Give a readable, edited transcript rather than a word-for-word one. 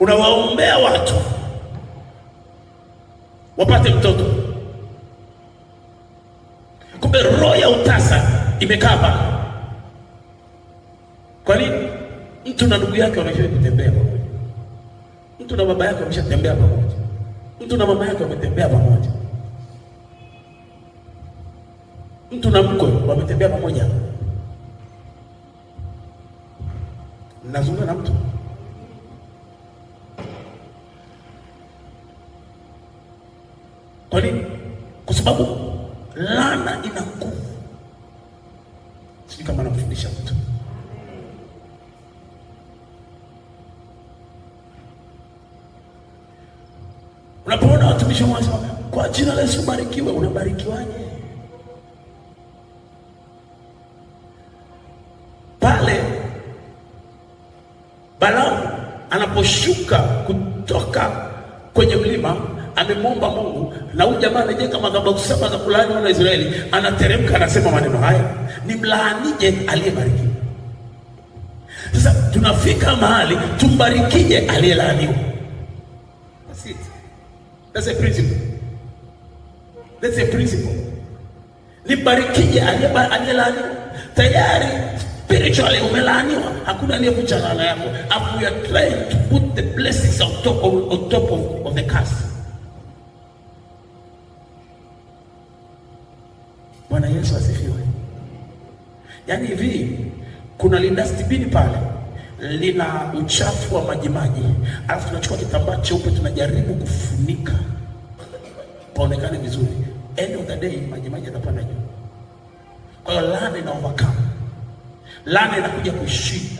unawaombea watu wapate mtoto, kumbe roho ya utasa imekaa hapa. Kwa nini? Mtu na ndugu yake wameshawahi kutembea pamoja, mtu na baba yake wameshatembea pamoja, mtu na mama yake wametembea pamoja, mtu na mkwe wametembea pamoja. Nazungumza na mtu. Kwa nini? Kwa sababu laana ina nguvu. Sijui kama namfundisha mtu. Unapoona watumishi wa Mungu kwa jina la Yesu barikiwe, unabarikiwaje? Pale Balaamu anaposhuka kutoka kwenye mlima, amemwomba Mungu, na huyu jamaa anajenga madhabahu 7 za kulaani wana Israeli, anateremka anasema maneno haya, ni mlaanije aliyebarikiwa? Sasa tunafika mahali tumbarikije aliyelaaniwa. That's it. That's a principle. That's a principle. Nibarikije aliyelaaniwa? Tayari spiritually umelaaniwa, hakuna aliyekucha laana yako. Afu you are trying to put the blessings on top of the curse. Bwana Yesu asifiwe. Yaani hivi, kuna lidastibini pale lina uchafu wa majimaji, alafu tunachukua kitambaa cheupe tunajaribu kufunika paonekane vizuri. End of the day majimaji yatapanda juu. Kwa hiyo laana ina overcome, laana inakuja kushinda.